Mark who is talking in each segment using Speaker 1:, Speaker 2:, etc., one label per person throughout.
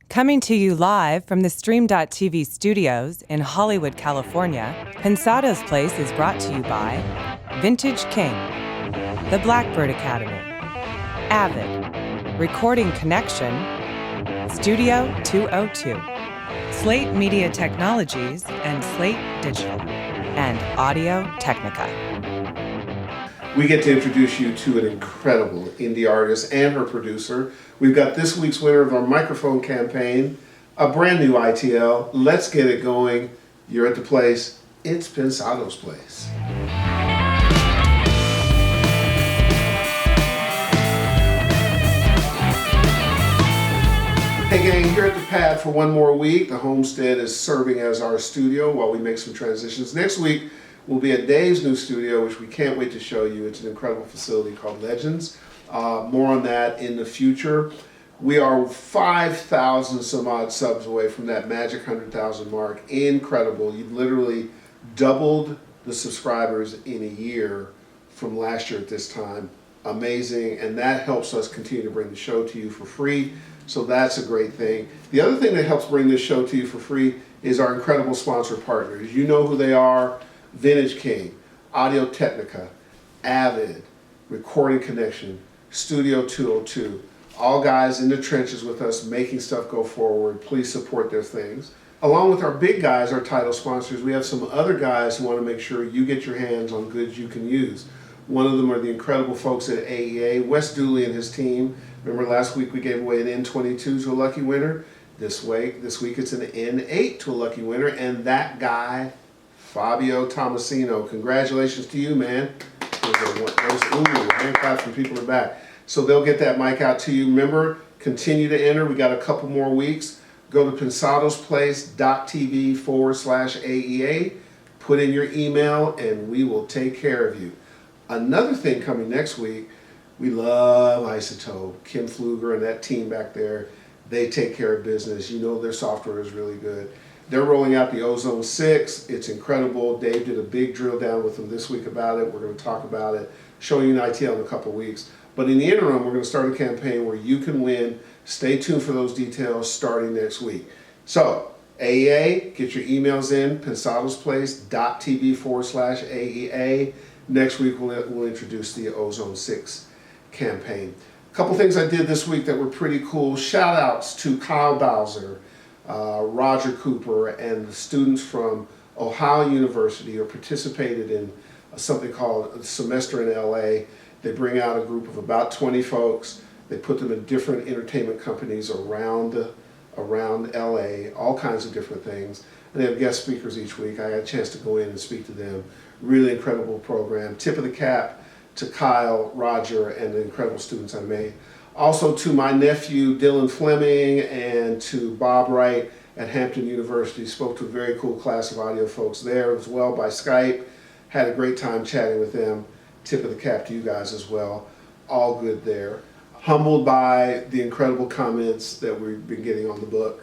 Speaker 1: Coming to you live from the Stream.tv studios in Hollywood, California, Pensado's Place is brought to you by Vintage King, the Blackbird Academy, Avid, Recording Connection, Studio 202, Slate Media Technologies and Slate Digital, and Audio Technica.
Speaker 2: We get to introduce you to an incredible indie artist and her producer. We've got this week's winner of our microphone campaign, a brand new ITL. Let's get it going. You're at the place. It's Pensado's Place. Hey gang, here at the pad for one more week. The homestead is serving as our studio while we make some transitions. Next week will be at Dave's new studio, which we can't wait to show you. It's an incredible facility called Legends. More on that in the future. We are 5,000 some odd subs away from that magic 100,000 mark. Incredible. You've literally doubled the subscribers in a year from last year at this time. Amazing. And that helps us continue to bring the show to you for free. So that's a great thing. The other thing that helps bring this show to you for free is our incredible sponsor partners. You know who they are. Vintage King, Audio Technica, Avid, Recording Connection, Studio 202. All guys in the trenches with us making stuff go forward. Please support their things. Along with our big guys, our title sponsors, we have some other guys who want to make sure you get your hands on goods you can use. One of them are the incredible folks at AEA, Wes Dooley and his team. Remember last week we gave away an N22 to a lucky winner? This week it's an N8 to a lucky winner, and that guy, Fabio Tomasino. Congratulations to you, man. Hand claps from people in the back. So they'll get that mic out to you. Remember, continue to enter. We got a couple more weeks. Go to pensadosplace.tv/AEA. Put in your email, and we will take care of you. Another thing coming next week, we love Isotope. Kim Pfluger and that team back there, they take care of business. You know their software is really good. They're rolling out the Ozone 6. It's incredible. Dave did a big drill down with them this week about it. We're going to talk about it, show you an ITL in a couple weeks. But in the interim, we're going to start a campaign where you can win. Stay tuned for those details starting next week. So, AEA, get your emails in, pensadosplace.tv/AEA. Next week, we'll introduce the Ozone 6 campaign. A couple things I did this week that were pretty cool. Shout outs to Kyle Bowser, Roger Cooper, and the students from Ohio University who participated in something called a Semester in LA. They bring out a group of about 20 folks. They put them in different entertainment companies around LA, all kinds of different things. And they have guest speakers each week. I got a chance to go in and speak to them. Really incredible program. Tip of the cap to Kyle, Roger, and the incredible students I made. Also to my nephew, Dylan Fleming, and to Bob Wright at Hampton University. Spoke to a very cool class of audio folks there as well by Skype. Had a great time chatting with them. Tip of the cap to you guys as well. All good there. Humbled by the incredible comments that we've been getting on the book.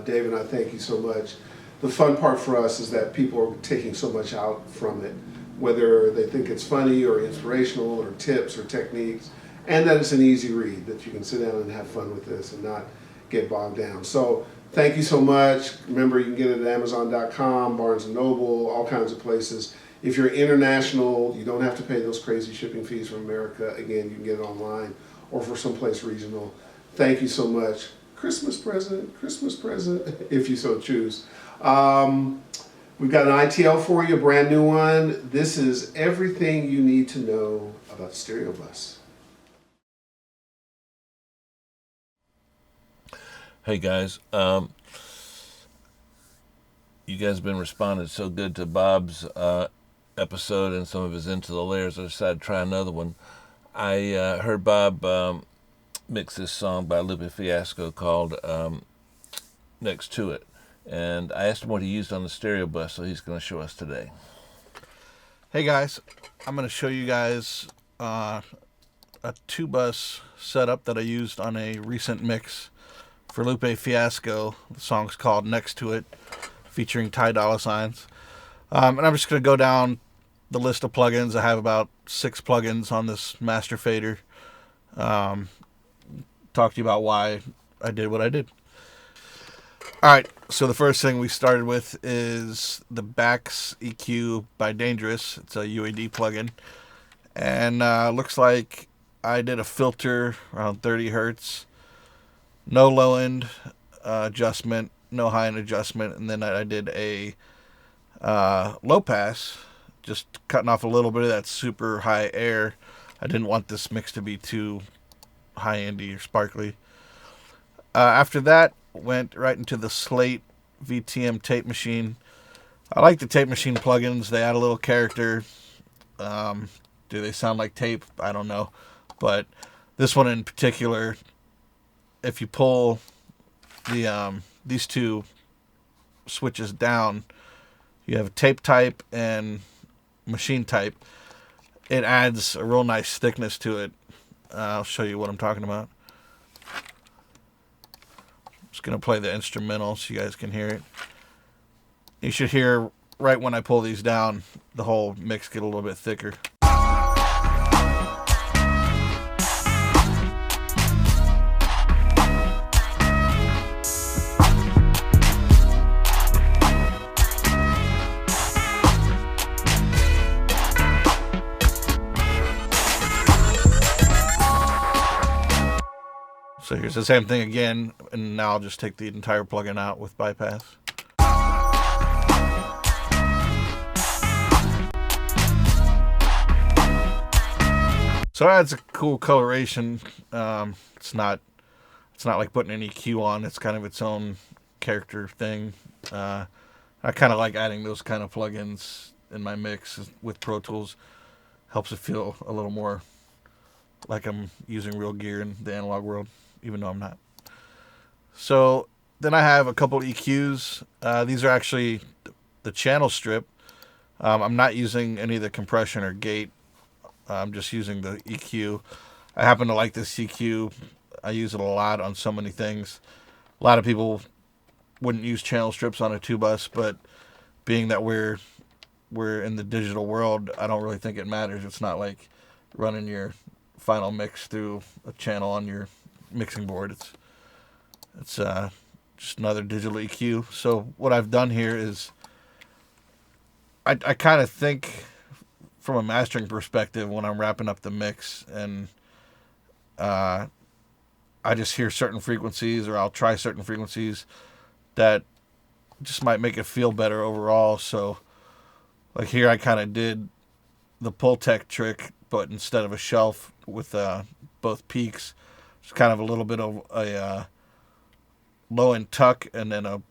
Speaker 2: Dave and I thank you so much. The fun part for us is that people are taking so much out from it, whether they think it's funny or inspirational or tips or techniques, and that it's an easy read, that you can sit down and have fun with this and not get bogged down. So thank you so much. Remember, you can get it at Amazon.com, Barnes & Noble, all kinds of places. If you're international, you don't have to pay those crazy shipping fees from America. Again, you can get it online or for someplace regional. Thank you so much. Christmas present, if you so choose. We've got an ITL for you, a brand new one. This is everything you need to know about the stereo bus.
Speaker 3: Hey guys, you guys have been responding so good to Bob's episode and some of his Into the Layers. I decided to try another one. I heard Bob mix this song by Lupe Fiasco called Next to It. And I asked him what he used on the stereo bus, so he's going to show us today.
Speaker 4: Hey guys, I'm going to show you guys a 2-bus setup that I used on a recent mix for Lupe Fiasco. The song's called Next to It, featuring Ty Dolla $igns. And I'm just going to go down the list of plugins. I have about 6 plugins on this master fader. Talk to you about why I did what I did. All right, so the first thing we started with is the Bax EQ by Dangerous. It's a UAD plugin, and looks like I did a filter around 30 hertz, no low end adjustment, no high end adjustment, and then I did a low pass, just cutting off a little bit of that super high air. I didn't want this mix to be too high endy or sparkly. After that, went right into the Slate VTM tape machine. I like the tape machine plugins. They add a little character. Do they sound like tape? I don't know. But this one in particular, if you pull the these two switches down, you have tape type and machine type. It adds a real nice thickness to it. I'll show you what I'm talking about. Just going to play the instrumental so you guys can hear it. You should hear right when I pull these down, the whole mix get a little bit thicker. So here's the same thing again, and now I'll just take the entire plugin out with bypass. So it adds a cool coloration. It's not like putting an EQ on. It's kind of its own character thing. I kind of like adding those kind of plugins in my mix with Pro Tools. Helps it feel a little more like I'm using real gear in the analog world, even though I'm not. So then I have a couple EQs. These are actually the channel strip. I'm not using any of the compression or gate. I'm just using the EQ. I happen to like this EQ. I use it a lot on so many things. A lot of people wouldn't use channel strips on a 2-bus, but being that we're in the digital world, I don't really think it matters. It's not like running your final mix through a channel on your mixing board. It's just another digital EQ. So what I've done here is I kind of think from a mastering perspective when I'm wrapping up the mix, and I just hear certain frequencies, or I'll try certain frequencies that just might make it feel better overall. So like here I kind of did the Pultec trick, but instead of a shelf with both peaks, it's kind of a little bit of a low end tuck and then a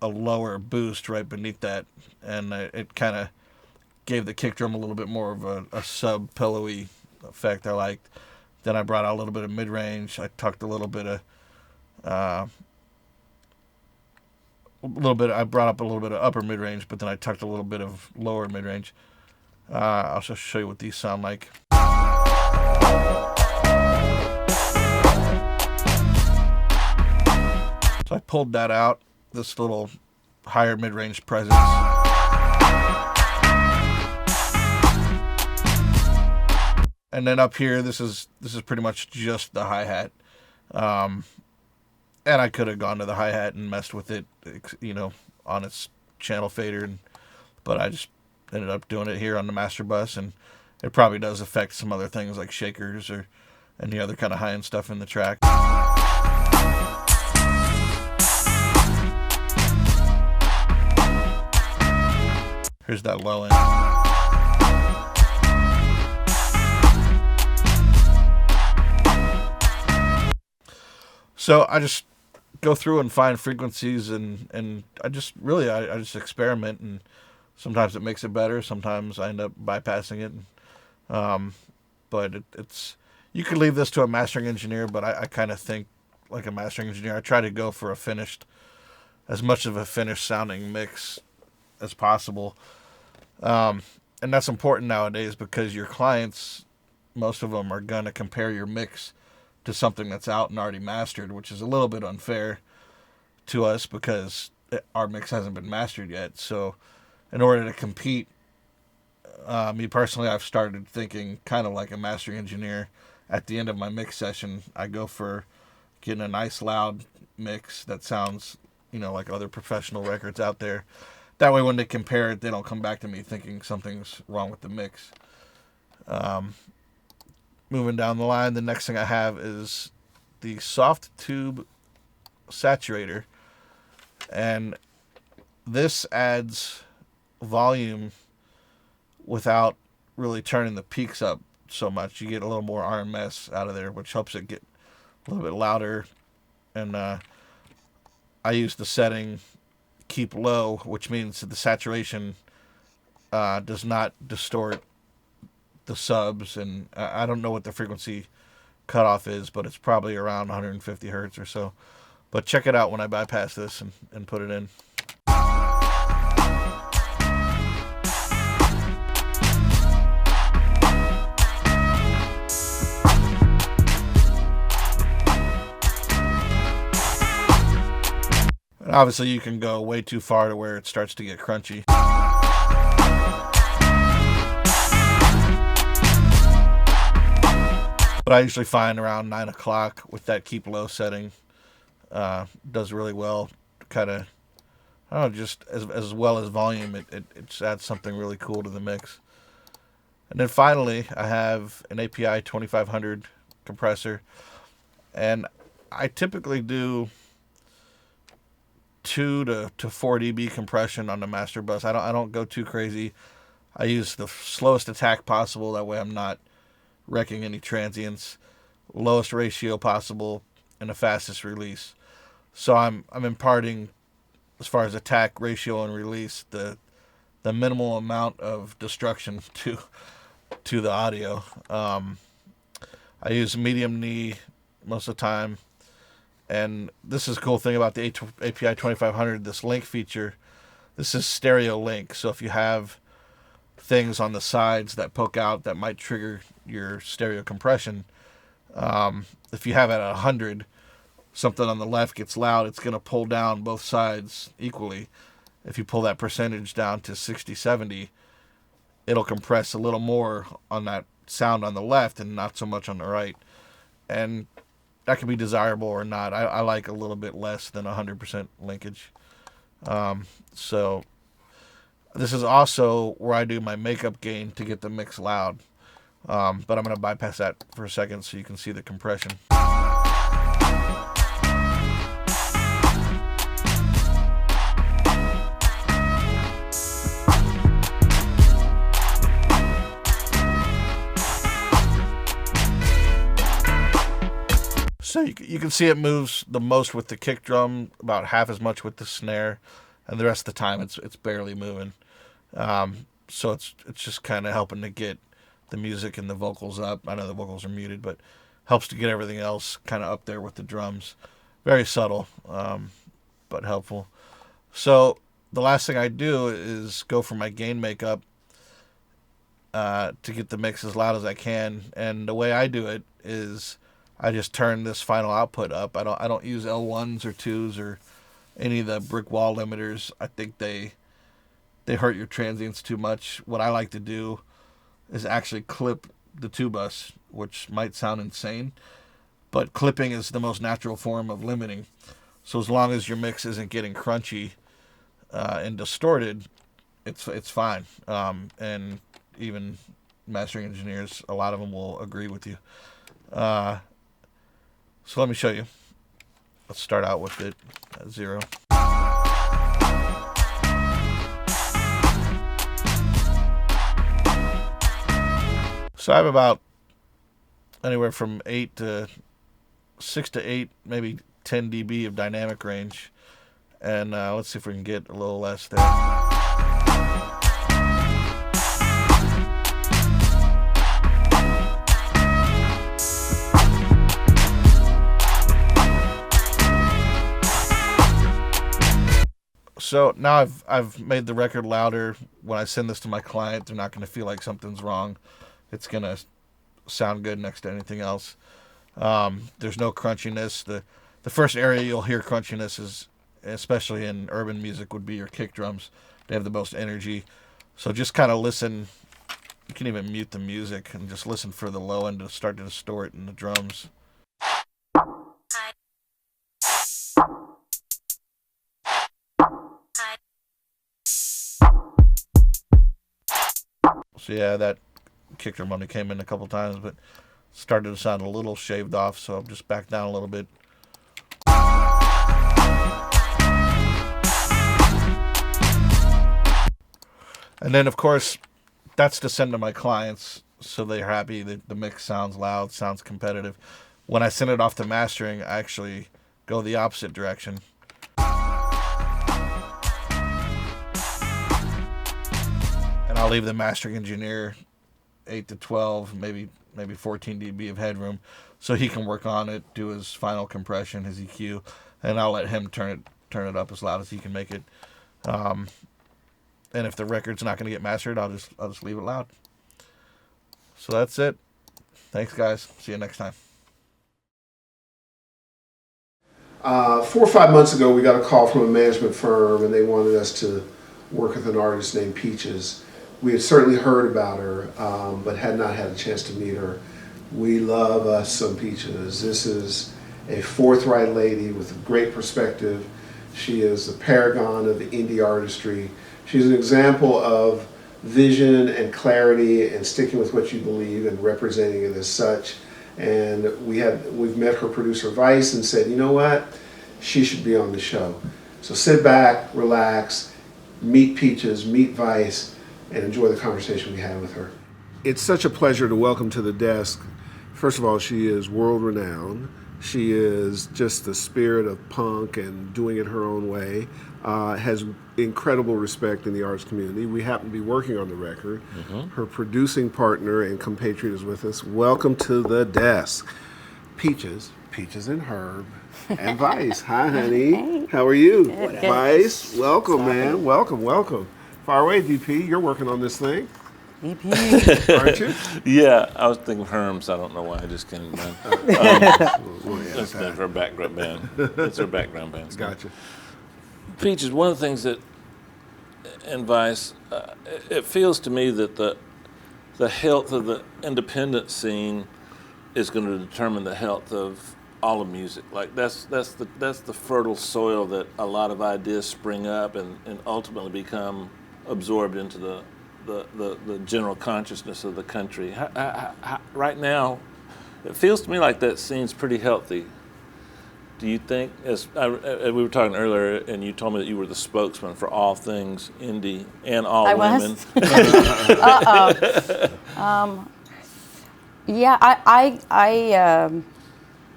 Speaker 4: lower boost right beneath that, and it kind of gave the kick drum a little bit more of a sub pillowy effect I liked. Then I brought out a little bit of mid range. I tucked a little bit of I brought up a little bit of upper mid range, but then I tucked a little bit of lower mid range. I'll just show you what these sound like. So I pulled that out, this little higher mid range presence. And then up here, this is pretty much just the hi-hat. And I could have gone to the hi-hat and messed with it, on its channel fader, but I just ended up doing it here on the master bus, and it probably does affect some other things like shakers or any other kind of high-end stuff in the track. Here's that low end. So I just go through and find frequencies, and I just experiment, and sometimes it makes it better. Sometimes I end up bypassing it. But it's you could leave this to a mastering engineer, but I kind of think like a mastering engineer. I try to go for as much of a finished sounding mix as possible. And that's important nowadays because your clients, most of them are going to compare your mix to something that's out and already mastered, which is a little bit unfair to us because our mix hasn't been mastered yet. So in order to compete, me personally, I've started thinking kind of like a mastering engineer. At the end of my mix session, I go for getting a nice loud mix that sounds, like other professional records out there. That way when they compare it, they don't come back to me thinking something's wrong with the mix. Moving down the line, the next thing I have is the soft tube saturator. And this adds volume without really turning the peaks up so much. You get a little more RMS out of there, which helps it get a little bit louder. And I use the setting keep low, which means that the saturation does not distort the subs. And I don't know what the frequency cutoff is, but it's probably around 150 hertz or so. But check it out when I bypass this and put it in. And obviously you can go way too far to where it starts to get crunchy. But I usually find around 9 o'clock with that keep low setting does really well. Kind of, I don't know, just as well as volume, it just adds something really cool to the mix. And then finally, I have an API 2500 compressor. And I typically do 2 to 4 dB compression on the master bus. I don't go too crazy. I use the slowest attack possible. That way I'm not wrecking any transients. Lowest ratio possible and the fastest release. So I'm imparting, as far as attack ratio and release, the minimal amount of destruction to the audio. I use medium knee most of the time. And this is a cool thing about the API 2500, this link feature. This is stereo link, so if you have things on the sides that poke out that might trigger your stereo compression, if you have it at 100, something on the left gets loud, it's going to pull down both sides equally. If you pull that percentage down to 60, 70, it'll compress a little more on that sound on the left and not so much on the right. And that can be desirable or not. I like a little bit less than 100% linkage. So this is also where I do my makeup gain to get the mix loud. But I'm going to bypass that for a second so you can see the compression. So you can see it moves the most with the kick drum, about half as much with the snare, and the rest of the time it's barely moving. So it's just kind of helping to get the music and the vocals up. I know the vocals are muted, but helps to get everything else kind of up there with the drums. Very subtle, but helpful. So the last thing I do is go for my gain makeup to get the mix as loud as I can. And the way I do it is I just turn this final output up. I don't use L1s or 2s or any of the brick wall limiters. I think they hurt your transients too much. What I like to do is actually clip the 2-bus, which might sound insane, but clipping is the most natural form of limiting. So as long as your mix isn't getting crunchy and distorted, it's fine. And even mastering engineers, a lot of them will agree with you. So let me show you. Let's start out with it at 0. So I have about anywhere from 6 to 8, maybe 10 dB of dynamic range. And let's see if we can get a little less there. So now I've made the record louder. When I send this to my client, they're not going to feel like something's wrong. It's going to sound good next to anything else. There's no crunchiness. The first area you'll hear crunchiness is, especially in urban music, would be your kick drums. They have the most energy. So just kind of listen. You can even mute the music and just listen for the low end to start to distort in the drums. So yeah, that kick drum only came in a couple times, but started to sound a little shaved off, so I'm just back down a little bit. And then, of course, that's to send to my clients so they're happy that the mix sounds loud, sounds competitive. When I send it off to mastering, I actually go the opposite direction. And I'll leave the mastering engineer 8 to 12, maybe 14 dB of headroom, so he can work on it, do his final compression, his EQ, and I'll let him turn it up as loud as he can make it. And if the record's not going to get mastered, I'll just leave it loud. So that's it. Thanks, guys. See you next time.
Speaker 2: 4 or 5 months ago, we got a call from a management firm, and they wanted us to work with an artist named Peaches. We had certainly heard about her, but had not had a chance to meet her. We love us some Peaches. This is a forthright lady with a great perspective. She is the paragon of the indie artistry. She's an example of vision and clarity and sticking with what you believe and representing it as such. And we've met her producer Vice and said, you know what, she should be on the show. So sit back, relax, meet Peaches, meet Vice, and enjoy the conversation we had with her. It's such a pleasure to welcome to the desk. First of all, she is world renowned. She is just the spirit of punk and doing it her own way. Has incredible respect in the arts community. We happen to be working on the record. Mm-hmm. Her producing partner and compatriot is with us. Welcome to the desk. Peaches and Herb, and Vice. Hi, honey. Hey. How are you?
Speaker 5: Good.
Speaker 2: Vice, welcome, man. Welcome. Far away, DP. You're working on this thing.
Speaker 5: DP.
Speaker 2: Aren't you?
Speaker 3: Yeah, I was thinking of Herms. I don't know why I just came to mind. That's been her background band. It's her background band.
Speaker 2: Gotcha.
Speaker 3: Peaches, one of the things that, and Vice, it feels to me that the health of the independent scene is going to determine the health of all of music. Like that's the fertile soil that a lot of ideas spring up and ultimately become absorbed into the general consciousness of the country. Right now, it feels to me like that scene's pretty healthy. Do you think, as we were talking earlier, and you told me that you were the spokesman for all things indie and all women?
Speaker 5: Yeah,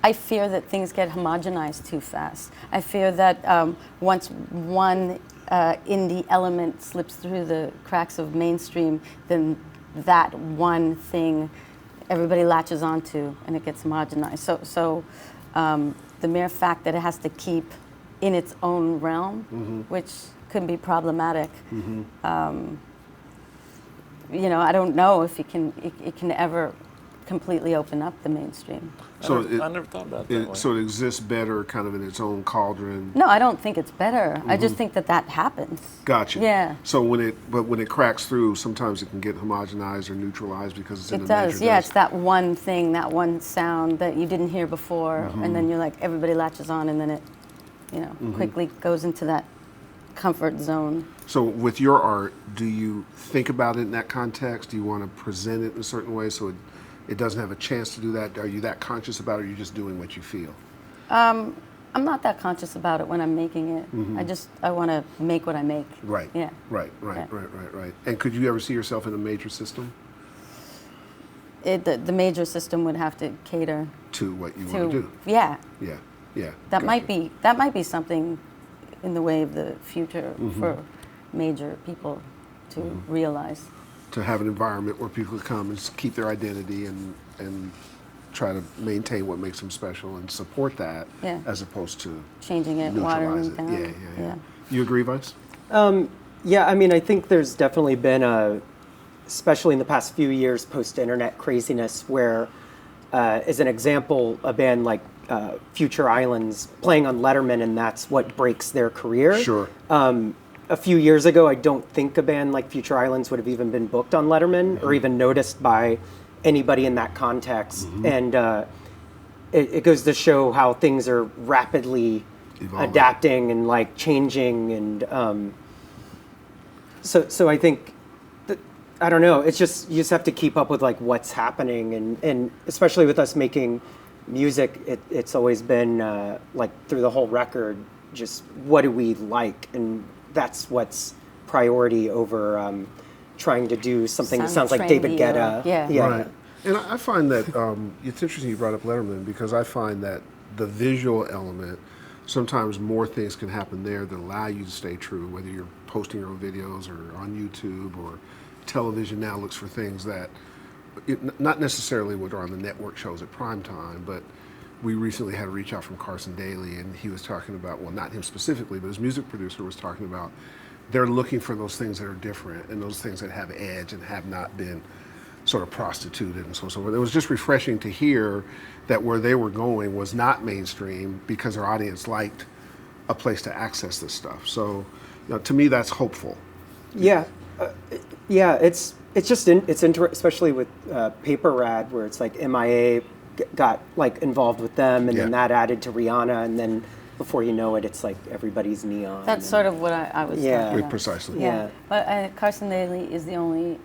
Speaker 5: I fear that things get homogenized too fast. I fear that once one indie element slips through the cracks of mainstream, then that one thing everybody latches onto and it gets homogenized. So the mere fact that it has to keep in its own realm, mm-hmm. which could be problematic. Mm-hmm. I don't know if it can ever completely open up the mainstream.
Speaker 2: So
Speaker 3: I never thought about that.
Speaker 2: So it exists better kind of in its own cauldron?
Speaker 5: No, I don't think it's better.
Speaker 2: Mm-hmm.
Speaker 5: I just think that happens.
Speaker 2: Gotcha.
Speaker 5: Yeah.
Speaker 2: So when it cracks through, sometimes it can get homogenized or neutralized because it's in a major dust.
Speaker 5: Yeah, it's that one thing, that one sound that you didn't hear before, mm-hmm. and then you're like, everybody latches on, and then it, mm-hmm. quickly goes into that comfort zone. So
Speaker 2: with your art, do you think about it in that context? Do you want to present it in a certain way so it doesn't have a chance to do that? Are you that conscious about it, or are you just doing what you feel?
Speaker 5: I'm not that conscious about it when I'm making it. Mm-hmm. I want to make what I make.
Speaker 2: Right.
Speaker 5: Yeah.
Speaker 2: Right. And could you ever see yourself in a major system?
Speaker 5: The major system would have to cater
Speaker 2: to what you want to do.
Speaker 5: Yeah.
Speaker 2: Yeah.
Speaker 5: That might be something in the way of the future mm-hmm. for major people to mm-hmm. realize.
Speaker 2: To have an environment where people come and keep their identity and try to maintain what makes them special and support that, as opposed to
Speaker 5: changing it, watering it down.
Speaker 2: Yeah. You agree, Vice?
Speaker 6: Yeah, I mean, I think there's definitely been especially in the past few years, post-internet craziness, where, as an example, a band like Future Islands playing on Letterman, and that's what breaks their career.
Speaker 2: Sure.
Speaker 6: A few years ago, I don't think a band like Future Islands would have even been booked on Letterman mm-hmm. or even noticed by anybody in that context. Mm-hmm. And it goes to show how things are rapidly evolving, adapting and like changing. And so I think I don't know. It's just you just have to keep up with like what's happening, and especially with us making music, it's always been like through the whole record, just what do we like, and that's what's priority over trying to do something that sounds like David
Speaker 5: trendy
Speaker 6: Guetta.
Speaker 5: yeah.
Speaker 2: Right. And I find that it's interesting you brought up Letterman, because I find that the visual element, sometimes more things can happen there that allow you to stay true, whether you're posting your own videos or on YouTube, or television now looks for things that, not necessarily what are on the network shows at prime time, but we recently had a reach out from Carson Daly, and he was talking about, well, not him specifically, but his music producer was talking about they're looking for those things that are different and those things that have edge and have not been sort of prostituted and so on. So it was just refreshing to hear that where they were going was not mainstream because their audience liked a place to access this stuff. So to me, that's hopeful.
Speaker 6: Yeah, yeah. It's just especially with Paper Rad, where it's like MIA got like involved with them, and then that added to Rihanna, and then before you know it, it's like everybody's neon.
Speaker 5: That's sort of what I was talking about.
Speaker 2: Precisely.
Speaker 6: Yeah.
Speaker 5: But Carson Daly is the only,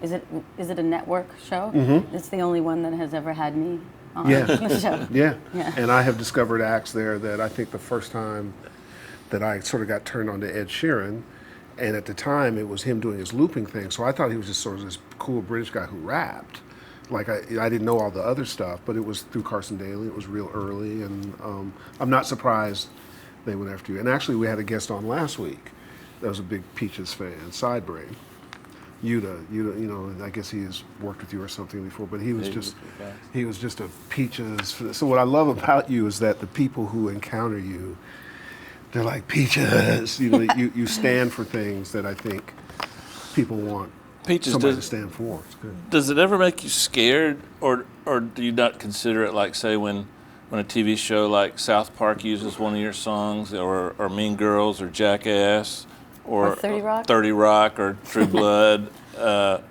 Speaker 5: is it a network show?
Speaker 2: Mm-hmm.
Speaker 5: It's the only one that has ever had me on the show.
Speaker 2: Yeah.
Speaker 5: Yeah.
Speaker 2: And I have discovered acts there that I think the first time that I sort of got turned on to Ed Sheeran, and at the time it was him doing his looping thing, so I thought he was just sort of this cool British guy who rapped. Like I didn't know all the other stuff, but it was through Carson Daly. It was real early, and I'm not surprised they went after you. And actually, we had a guest on last week that was a big Peaches fan, Sidebrain. Yuta, you know, I guess he has worked with you or something before, but he was just a Peaches. So what I love about you is that the people who encounter you, they're like Peaches. You know, you stand for things that I think people want.
Speaker 3: Peaches,
Speaker 2: somebody to stand for. It's good.
Speaker 3: Does it ever make you scared, or do you not consider it, like, say, when a TV show like South Park uses one of your songs, or Mean Girls, or Jackass,
Speaker 5: Or 30 Rock?
Speaker 3: 30 Rock, or True Blood, and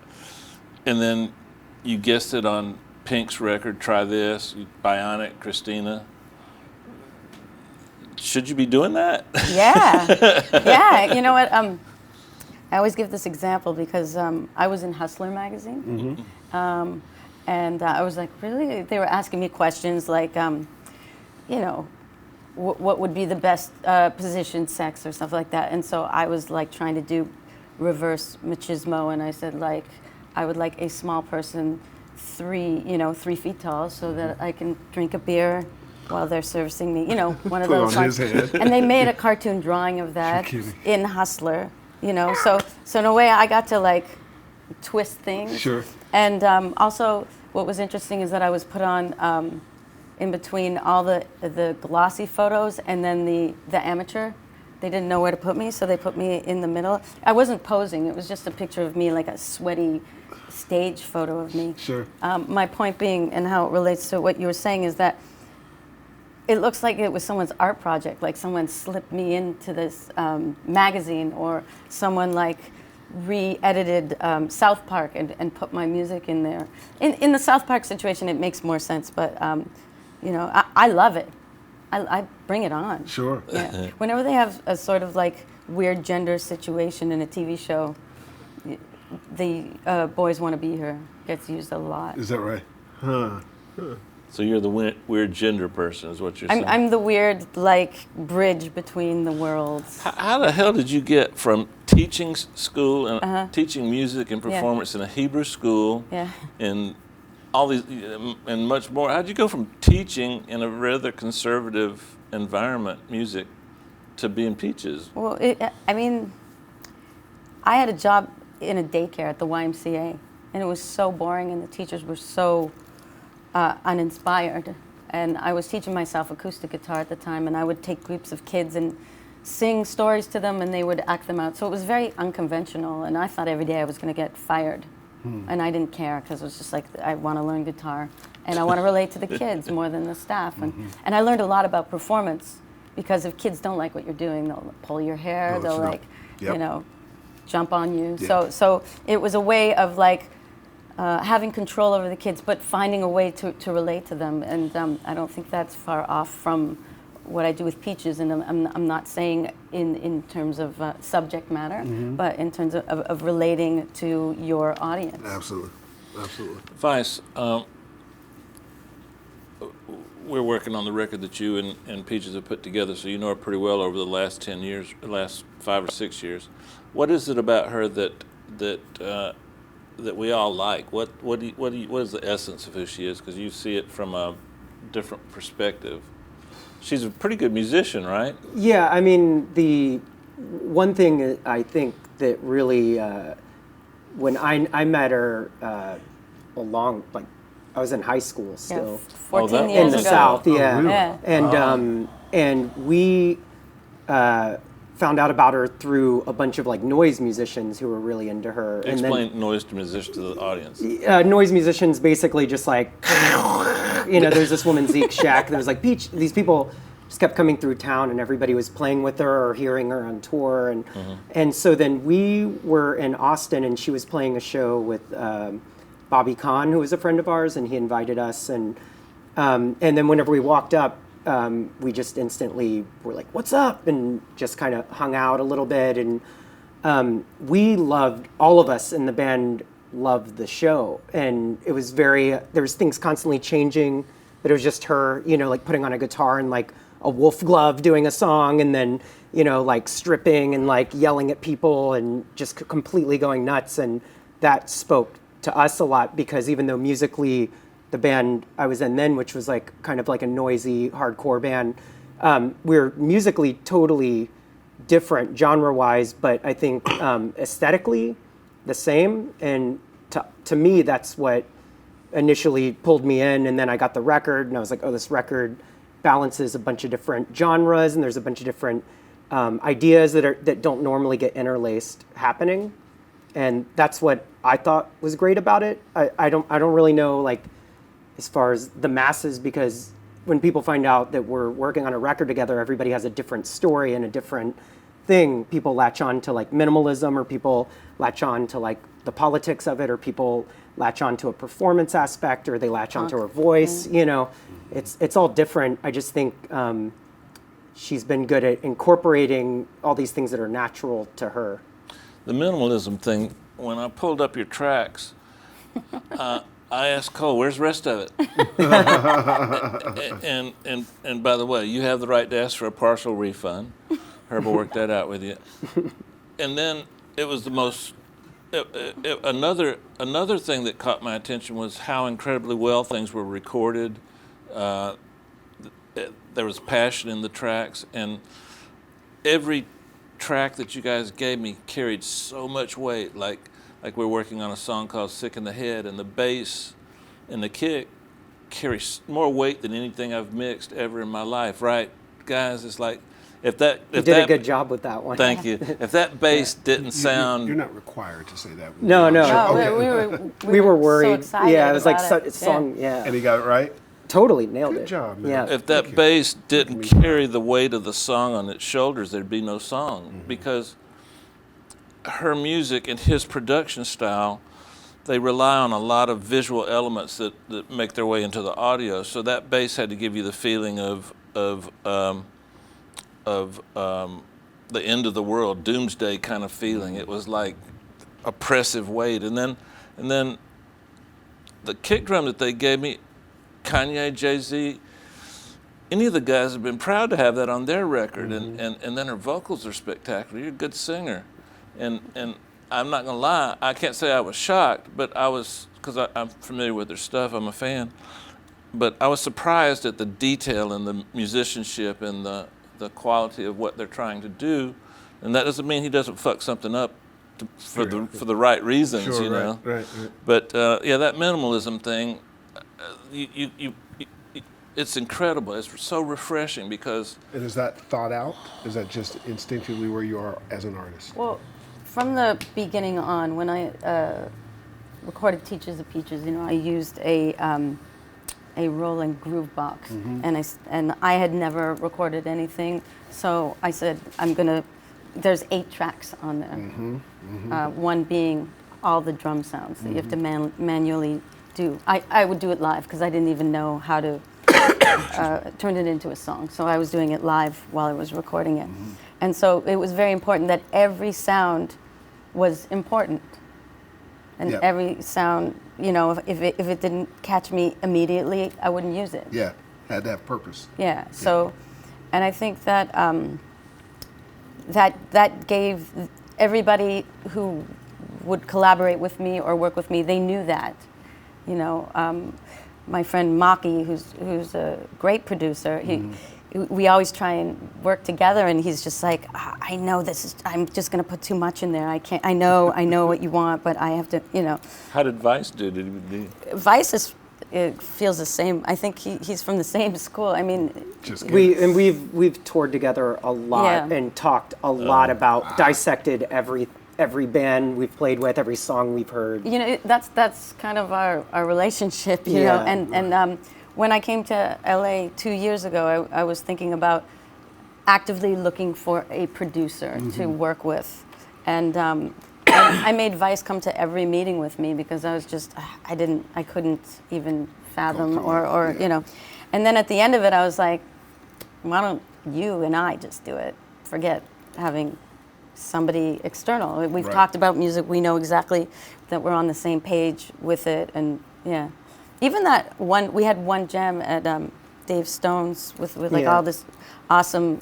Speaker 3: then you guessed it on Pink's record, Try This, Bionic, Christina. Should you be doing that?
Speaker 5: Yeah. Yeah. You know what? I always give this example because I was in Hustler magazine, and I was like, really? They were asking me questions like, you know, what would be the best position, sex, or stuff like that. And so I was like trying to do reverse machismo, and I said, like, I would like a small person, 3 feet tall, so that I can drink a beer while they're servicing me. You know, one of
Speaker 2: Put
Speaker 5: those.
Speaker 2: on his head.
Speaker 5: And they made a cartoon drawing of that
Speaker 2: You're kidding.
Speaker 5: in Hustler. You know, so in a way I got to like twist things.
Speaker 2: Sure.
Speaker 5: And also, what was interesting is that I was put on in between all the glossy photos and then the amateur. They didn't know where to put me, so they put me in the middle. I wasn't posing; it was just a picture of me, like a sweaty stage photo of me.
Speaker 2: Sure.
Speaker 5: My point being, and how it relates to what you were saying, is that it looks like it was someone's art project, like someone slipped me into this magazine, or someone like re-edited South Park and put my music in there. In the South Park situation, it makes more sense, but you know, I love it. I bring it on.
Speaker 2: Sure.
Speaker 5: Yeah. Whenever they have a sort of like weird gender situation in a TV show, the Boys Want to Be Here gets used a lot.
Speaker 2: Is that right? Huh.
Speaker 3: So you're the weird gender person, is what you're saying?
Speaker 5: I'm the weird, like, bridge between the worlds.
Speaker 3: How the hell did you get from teaching school and teaching music and performance in a Hebrew school and all these and much more? How'd you go from teaching in a rather conservative environment, music, to being Peaches?
Speaker 5: Well, I mean, I had a job in a daycare at the YMCA, and it was so boring, and the teachers were so uninspired. And I was teaching myself acoustic guitar at the time, and I would take groups of kids and sing stories to them, and they would act them out. So it was very unconventional, and I thought every day I was going to get fired. And I didn't care, because it was just like, I want to learn guitar, and I want to relate to the kids more than the staff. And I learned a lot about performance, because if kids don't like what you're doing, they'll pull your hair, they'll like, you know, jump on you. So it was a way of like, having control over the kids, but finding a way to relate to them. And I don't think that's far off from what I do with Peaches, and I'm not saying in terms of subject matter, but in terms of relating to your audience.
Speaker 2: Absolutely.
Speaker 3: Vice, we're working on the record that you and Peaches have put together, so you know her pretty well over the last 10 years, last 5 or 6 years. What is it about her that we all like? What is the essence of who she is? Because you see it from a different perspective. She's a pretty good musician, right?
Speaker 6: Yeah, I mean, the one thing I think that really, when I met her I was in high school still.
Speaker 5: Yeah, 14
Speaker 3: that
Speaker 5: years
Speaker 6: In the
Speaker 5: ago.
Speaker 6: South, yeah.
Speaker 2: really?
Speaker 5: Yeah.
Speaker 6: And we found out about her through a bunch of like noise musicians who were really into her.
Speaker 3: Explain noise to musician to the audience.
Speaker 6: Noise musicians basically just like, there's this woman, Zeke Shack, there was like these people just kept coming through town and everybody was playing with her or hearing her on tour. And so then we were in Austin and she was playing a show with Bobby Kahn, who was a friend of ours, and he invited us. And then whenever we walked up, we just instantly were like, "What's up?" and just kind of hung out a little bit. And all of us in the band loved the show. And it was there was things constantly changing, but it was just her, like putting on a guitar and like a wolf glove doing a song, and then, like stripping and like yelling at people and just completely going nuts. And that spoke to us a lot, because even though musically the band I was in then, which was like kind of like a noisy hardcore band, we're musically totally different genre-wise, but I think aesthetically the same. And to me, that's what initially pulled me in. And then I got the record and I was like, oh, this record balances a bunch of different genres, and there's a bunch of different ideas that don't normally get interlaced happening. And that's what I thought was great about it. I don't really know, like, as far as the masses, because when people find out that we're working on a record together, everybody has a different story and a different thing. People latch on to like minimalism, or people latch on to like the politics of it, or people latch on to a performance aspect, or they latch onto her voice. It's all different. I just think she's been good at incorporating all these things that are natural to her.
Speaker 3: The minimalism thing, when I pulled up your tracks, I asked Cole, where's the rest of it? and by the way, you have the right to ask for a partial refund. Herb will work that out with you. And then it was the most, another thing that caught my attention was how incredibly well things were recorded. There was passion in the tracks, and every track that you guys gave me carried so much weight. Like we're working on a song called Sick in the Head, and the bass and the kick carry more weight than anything I've mixed ever in my life, right, guys? It's like, you did
Speaker 6: a good job with that one.
Speaker 3: Thank you. If that bass didn't sound...
Speaker 2: You're not required to say that.
Speaker 6: No.
Speaker 2: Okay.
Speaker 6: We were worried.
Speaker 5: So excited.
Speaker 6: Yeah, it was like
Speaker 5: about
Speaker 6: song. Yeah.
Speaker 2: And he got it right?
Speaker 6: Totally nailed it.
Speaker 2: Good job, man.
Speaker 6: Yeah.
Speaker 3: If that bass didn't carry the weight of the song on its shoulders, there'd be no song. Because her music and his production style, they rely on a lot of visual elements that make their way into the audio. So that bass had to give you the feeling of the end of the world, doomsday kind of feeling. It was like oppressive weight. And then the kick drum that they gave me, Kanye, Jay-Z, any of the guys have been proud to have that on their record. And then her vocals are spectacular. You're a good singer. And I'm not gonna lie, I can't say I was shocked, but I was, because I'm familiar with their stuff, I'm a fan. But I was surprised at the detail and the musicianship and the quality of what they're trying to do. And that doesn't mean he doesn't fuck something up for the right reasons,
Speaker 2: Sure,
Speaker 3: you know.
Speaker 2: Right.
Speaker 3: But yeah, that minimalism thing, it's incredible. It's so refreshing because...
Speaker 2: And is that thought out? Is that just instinctively where you are as an artist?
Speaker 5: Well, from the beginning on, when I recorded Teachers of Peaches, I used a rolling groove box, and I had never recorded anything, so I said, there's 8 tracks on there, one being all the drum sounds that you have to manually do. I would do it live because I didn't even know how to turned it into a song. So I was doing it live while I was recording it. And so it was very important that every sound was important. And
Speaker 7: Yeah.
Speaker 5: every sound, you know, if it didn't catch me immediately, I wouldn't use it.
Speaker 7: Yeah, had to have purpose.
Speaker 5: Yeah. So, and I think that that gave everybody who would collaborate with me or work with me, they knew that. You know, my friend Maki, who's a great producer, we always try and work together, and he's just like, I know this is, I'm just going to put too much in there. I can't. I know what you want, but I have to, you know.
Speaker 3: How did Vice do?
Speaker 5: Vice it feels the same. I think he's from the same school. I mean,
Speaker 6: we've toured together a lot and talked a lot about, dissected every band we've played with, every song we've heard.
Speaker 5: You know, that's kind of our relationship, you know. And when I came to LA 2 years ago, I was thinking about actively looking for a producer to work with, and I made Vice come to every meeting with me because I was just I couldn't even fathom or you know. And then at the end of it, I was like, why don't you and I just do it? Forget having somebody external. We've talked about music. We know exactly that we're on the same page with it, and yeah. Even that one, we had one jam at Dave Stone's with like all this awesome,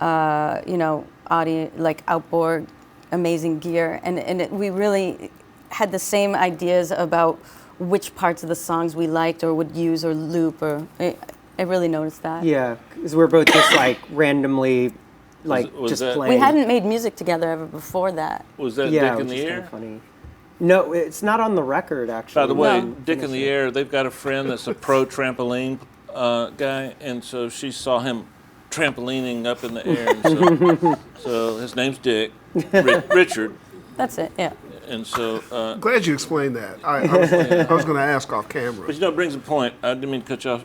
Speaker 5: you know, audio, like outboard, amazing gear, and we really had the same ideas about which parts of the songs we liked or would use or loop, or I really noticed that.
Speaker 6: Yeah, because we're both just like randomly, like
Speaker 3: Was
Speaker 6: just
Speaker 3: that-
Speaker 6: playing.
Speaker 5: We hadn't made music together ever before that.
Speaker 3: Was that
Speaker 6: Yeah,
Speaker 3: Dick in
Speaker 6: which
Speaker 3: the
Speaker 6: is kind
Speaker 3: Air?
Speaker 6: of funny. No, it's not on the record actually.
Speaker 3: By the way,
Speaker 5: No.
Speaker 3: Dick in the Air, they've got a friend that's a pro trampoline guy, and so she saw him trampolining up in the air. And so his name's Dick, Richard,
Speaker 5: That's it. Yeah.
Speaker 3: and so.
Speaker 2: Glad you explained that. I was going to ask off camera.
Speaker 3: But you know, it brings a point. I didn't mean to cut you off,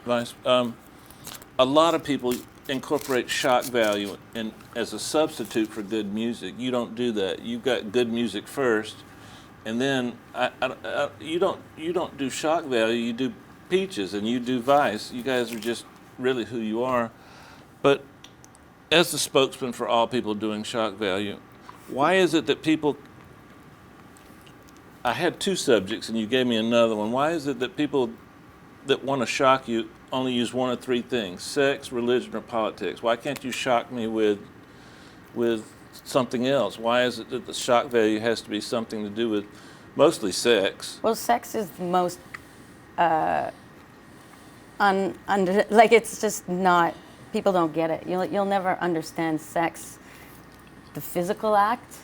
Speaker 3: Vice. A lot of people incorporate shock value as a substitute for good music. You don't do that. You've got good music first, and then you don't do shock value. You do Peaches and you do Vice. You guys are just really who you are. But as the spokesman for all people doing shock value, why is it that people? I had two subjects and you gave me another one. Why is it that people that want to shock you only use one of three things: sex, religion, or politics? Why can't you shock me with something else? Why is it that the shock value has to be something to do with mostly sex?
Speaker 5: Well, sex is the most like it's just not. People don't get it. You'll never understand sex, the physical act,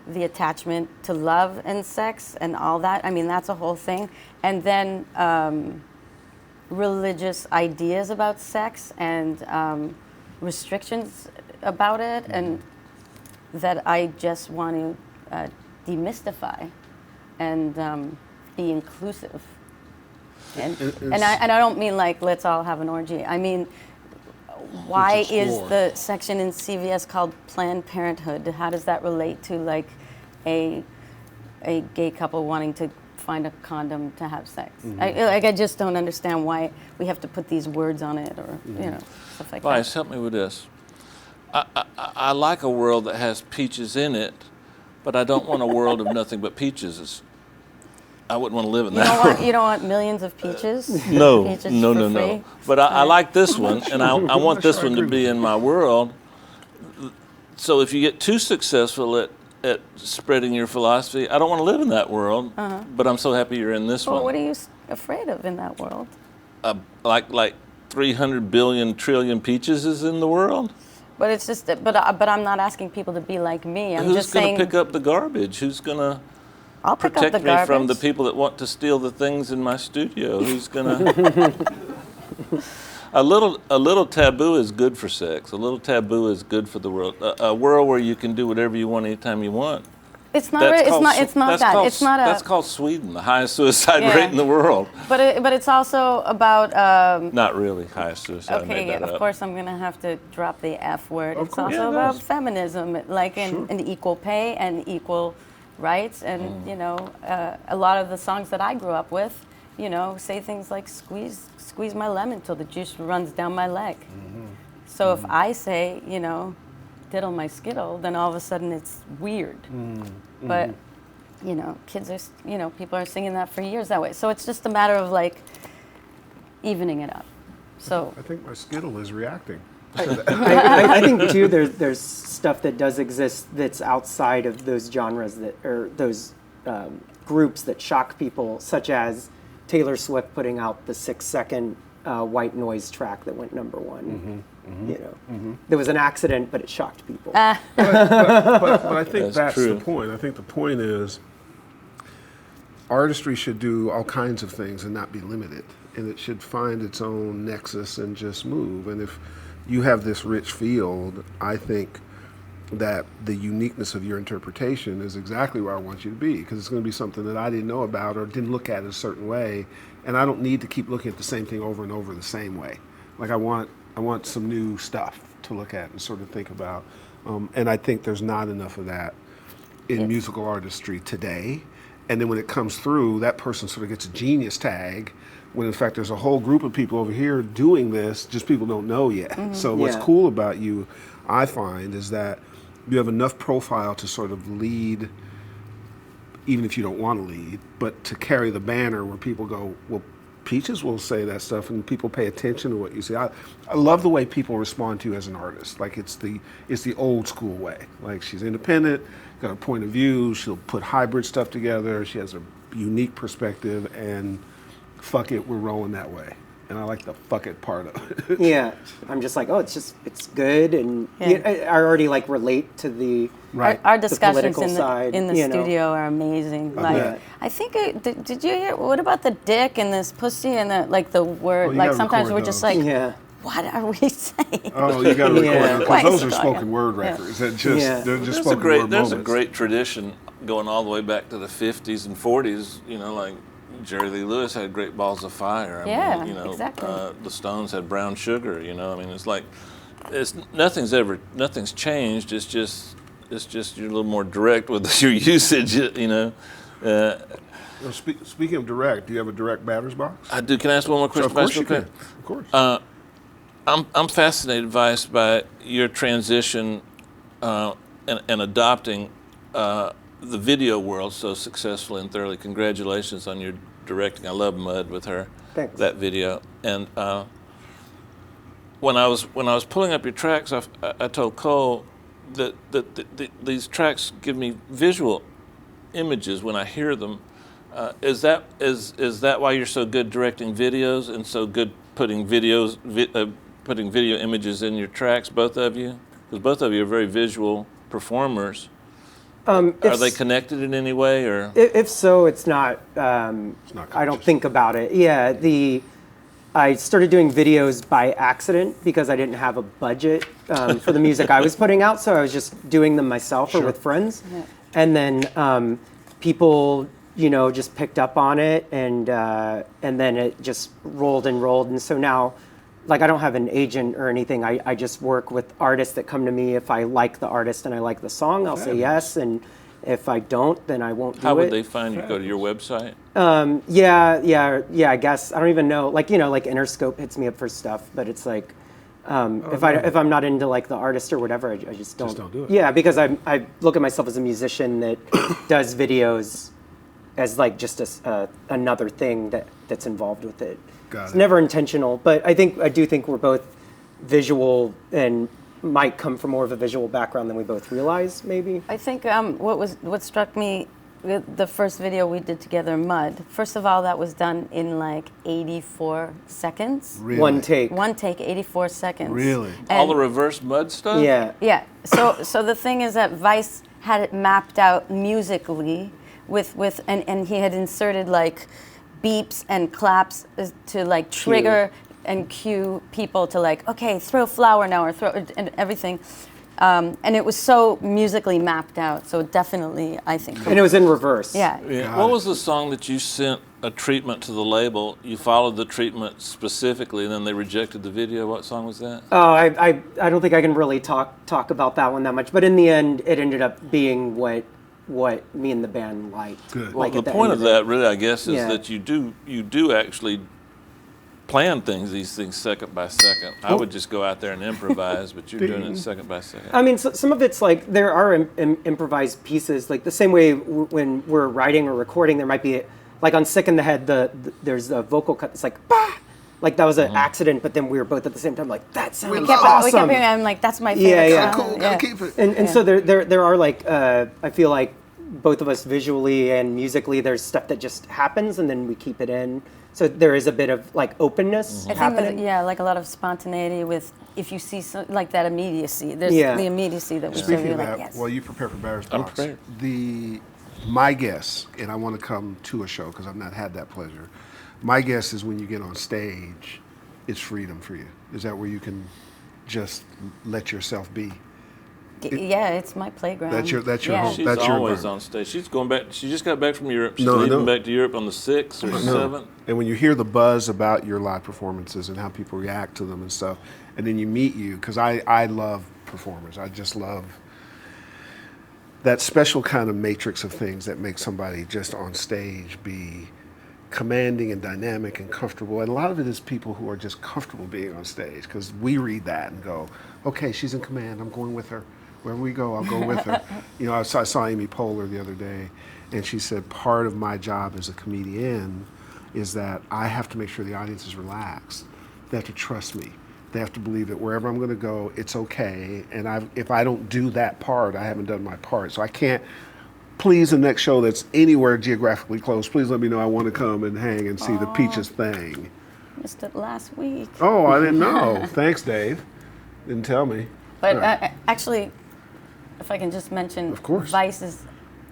Speaker 5: the attachment to love and sex and all that. I mean, that's a whole thing. And then religious ideas about sex and restrictions about it, and that I just want to demystify and be inclusive. And I don't mean like let's all have an orgy. I mean, why is the section in CVS called Planned Parenthood? How does that relate to like a gay couple wanting to find a condom to have sex? I just don't understand why we have to put these words on it, or you know, stuff like
Speaker 3: Vice,
Speaker 5: that.
Speaker 3: help me with this. I like a world that has peaches in it, but I don't want a world of nothing but peaches. I wouldn't want to live in that world.
Speaker 5: You don't want millions of peaches?
Speaker 3: No,
Speaker 5: Peaches
Speaker 3: no,
Speaker 5: for
Speaker 3: no,
Speaker 5: free?
Speaker 3: no. But I like this one, and I want this one to be in my world. So if you get too successful at spreading your philosophy, I don't want to live in that world. But I'm so happy you're in this
Speaker 5: Well,
Speaker 3: one.
Speaker 5: what are you afraid of in that world?
Speaker 3: Like 300 billion trillion peaches is in the world.
Speaker 5: But it's just that, but I'm not asking people to be like me. I'm
Speaker 3: Who's
Speaker 5: just
Speaker 3: going
Speaker 5: saying.
Speaker 3: to pick up the garbage? Who's going to
Speaker 5: I'll pick up
Speaker 3: protect
Speaker 5: the
Speaker 3: me
Speaker 5: garbage.
Speaker 3: from the people that want to steal the things in my studio? Who's going to? A little taboo is good for sex. A little taboo is good for the world. A world where you can do whatever you want anytime you want.
Speaker 5: It's not. It's not that. It's not a.
Speaker 3: That's called Sweden, the highest suicide
Speaker 5: Yeah.
Speaker 3: rate in the world.
Speaker 5: But it's also about.
Speaker 3: Not really highest suicide. I made
Speaker 5: Okay,
Speaker 3: that
Speaker 5: of
Speaker 3: up.
Speaker 5: course I'm gonna have to drop the F word. It's
Speaker 2: course.
Speaker 5: also
Speaker 3: Yeah,
Speaker 5: about
Speaker 3: that's-
Speaker 5: feminism, like and equal pay and equal rights, and you know, a lot of the songs that I grew up with, say things like squeeze my lemon till the juice runs down my leg. So if I say, diddle my skittle, then all of a sudden it's weird. But, kids are, people are singing that for years that way. So it's just a matter of like evening it up. So
Speaker 2: I think my skittle is reacting.
Speaker 6: I think too there's stuff that does exist that's outside of those genres or those groups that shock people, such as Taylor Swift putting out the 6-second white noise track that went #1. There was an accident, but it shocked people.
Speaker 2: But I think that's
Speaker 3: true.
Speaker 2: the point. I think the point is artistry should do all kinds of things and not be limited. And it should find its own nexus and just move. And if you have this rich field, I think that the uniqueness of your interpretation is exactly where I want you to be, because it's going to be something that I didn't know about or didn't look at a certain way. And I don't need to keep looking at the same thing over and over the same way. Like I want some new stuff to look at and sort of think about. And I think there's not enough of that in musical artistry today. And then when it comes through, that person sort of gets a genius tag, when in fact there's a whole group of people over here doing this, just people don't know yet. So what's cool about you, I find, is that you have enough profile to sort of lead, even if you don't want to lead, but to carry the banner where people go, well, Peaches will say that stuff and people pay attention to what you say. I love the way people respond to you as an artist. Like it's the old school way. Like she's independent, got a point of view, she'll put hybrid stuff together, she has a unique perspective, and fuck it, we're rolling that way. And I like the fuck it part of it.
Speaker 6: Yeah, I'm just like, it's good, and I already like relate to the
Speaker 5: our discussions
Speaker 6: political side,
Speaker 5: in the studio are amazing. I think did you hear what about the dick and this pussy and the word? Like sometimes we're just like, what are we saying?
Speaker 2: Oh, you got to record them, because those are spoken word records. They're just spoken word moments.
Speaker 3: There's a great tradition going all the way back to the 50s and 40s. Like Jerry Lee Lewis had Great Balls of Fire. I mean,
Speaker 5: exactly.
Speaker 3: The Stones had Brown Sugar. I mean, it's like nothing's changed. It's just you're a little more direct with your usage.
Speaker 2: Speaking of direct, do you have a direct batter's box?
Speaker 3: I do. Can I ask one more question?
Speaker 2: Of course you can. Of course.
Speaker 3: I'm fascinated, Vice, by your transition and adopting the video world so successfully and thoroughly. Congratulations on your directing. I love Mud with her.
Speaker 6: Thanks.
Speaker 3: That video. And when I was pulling up your tracks, I told Cole that these tracks give me visual images when I hear them. Is that why you're so good directing videos and so good putting video images in your tracks, both of you? Because both of you are very visual performers. Are they connected in any way, or?
Speaker 6: If so, it's not. I don't think about it. Yeah, I started doing videos by accident because I didn't have a budget for the music I was putting out, so I was just doing them myself or with friends. Yeah. And then people, just picked up on it, and then it just rolled and rolled. And so now, like, I don't have an agent or anything. I just work with artists that come to me. If I like the artist and I like the song, I'll say yes. And if I don't, then I won't do it.
Speaker 3: How would they find you? Go to your website?
Speaker 6: Yeah. I guess I don't even know. Like Interscope hits me up for stuff, but it's like if I'm not into like the artist or whatever, I just don't
Speaker 2: do it.
Speaker 6: Yeah, because I look at myself as a musician that does videos as like just another thing that's involved with it. It's never intentional, but I do think we're both visual and might come from more of a visual background than we both realize, maybe.
Speaker 5: I think what struck me with the first video we did together, Mud. First of all, that was done in like 84 seconds.
Speaker 2: Really?
Speaker 6: One take, 84
Speaker 5: seconds.
Speaker 2: Really?
Speaker 5: And
Speaker 3: all the reverse Mud stuff?
Speaker 6: Yeah.
Speaker 5: Yeah. So the thing is that Vice had it mapped out musically and he had inserted like beeps and claps to like trigger and cue people to like, okay, throw flour now or throw and everything. And it was so musically mapped out. So definitely, I think.
Speaker 6: And it was in reverse.
Speaker 5: Yeah.
Speaker 3: What was the song that you sent a treatment to the label? You followed the treatment specifically, and then they rejected the video. What song was that?
Speaker 6: Oh, I don't think I can really talk about that one that much. But in the end, it ended up being what what me and the band liked.
Speaker 2: Good.
Speaker 3: Well,
Speaker 6: Like
Speaker 3: the
Speaker 6: at
Speaker 3: point
Speaker 6: end
Speaker 3: of
Speaker 6: it.
Speaker 3: that, really, I guess, is
Speaker 6: Yeah.
Speaker 3: that you do actually plan these things second by second. I would just go out there and improvise, but you're doing it second by second.
Speaker 6: I mean, some of it's like there are improvised pieces, like the same way when we're writing or recording, there might be like on Sick in the Head, there's a vocal cut that's like, bah! Like that was an accident, but then we were both at the same time like, that sounds
Speaker 5: We
Speaker 6: awesome.
Speaker 5: kept hearing, I'm like, that's my favorite
Speaker 6: Yeah.
Speaker 5: song.
Speaker 2: Cool, gotta keep it.
Speaker 6: And so there are like, I feel like both of us visually and musically, there's stuff that just happens and then we keep it in. So there is a bit of like openness
Speaker 5: I think
Speaker 6: happening.
Speaker 5: that, like a lot of spontaneity with, if you see like that immediacy, there's
Speaker 6: Yeah.
Speaker 5: the immediacy that we
Speaker 2: Speaking
Speaker 5: feel
Speaker 2: of
Speaker 5: like,
Speaker 2: that,
Speaker 5: yes.
Speaker 2: while you prepare for Batter's
Speaker 3: I'm
Speaker 2: Box,
Speaker 3: prepared.
Speaker 2: my guess, and I want to come to a show because I've not had that pleasure. My guess is when you get on stage, it's freedom for you. Is that where you can just let yourself be?
Speaker 5: Yeah, it's my playground.
Speaker 2: That's your
Speaker 5: Yeah.
Speaker 2: home.
Speaker 3: She's
Speaker 2: That's your
Speaker 3: always
Speaker 2: environment.
Speaker 3: on stage. She's going back. She just got back from Europe. She's
Speaker 2: No, I
Speaker 3: leaving
Speaker 2: know.
Speaker 3: back to Europe on the 6th or 7th.
Speaker 2: And when you hear the buzz about your live performances and how people react to them and stuff, and then you meet you, because I love performers. I just love that special kind of matrix of things that make somebody just on stage be commanding and dynamic and comfortable. And a lot of it is people who are just comfortable being on stage, because we read that and go, okay, she's in command, I'm going with her. Wherever we go, I'll go with her. You know, I saw Amy Poehler the other day, and she said, part of my job as a comedian is that I have to make sure the audience is relaxed. They have to trust me. They have to believe that wherever I'm going to go, it's okay. And if I don't do that part, I haven't done my part. So I can't, please, the next show that's anywhere geographically close, please let me know I want to come and hang and see the Peaches thing.
Speaker 5: Missed it last week.
Speaker 2: Oh, I didn't know. Thanks, Dave. Didn't tell me.
Speaker 5: But
Speaker 2: All right.
Speaker 5: actually, if I can just mention,
Speaker 2: Of course.
Speaker 5: Vice is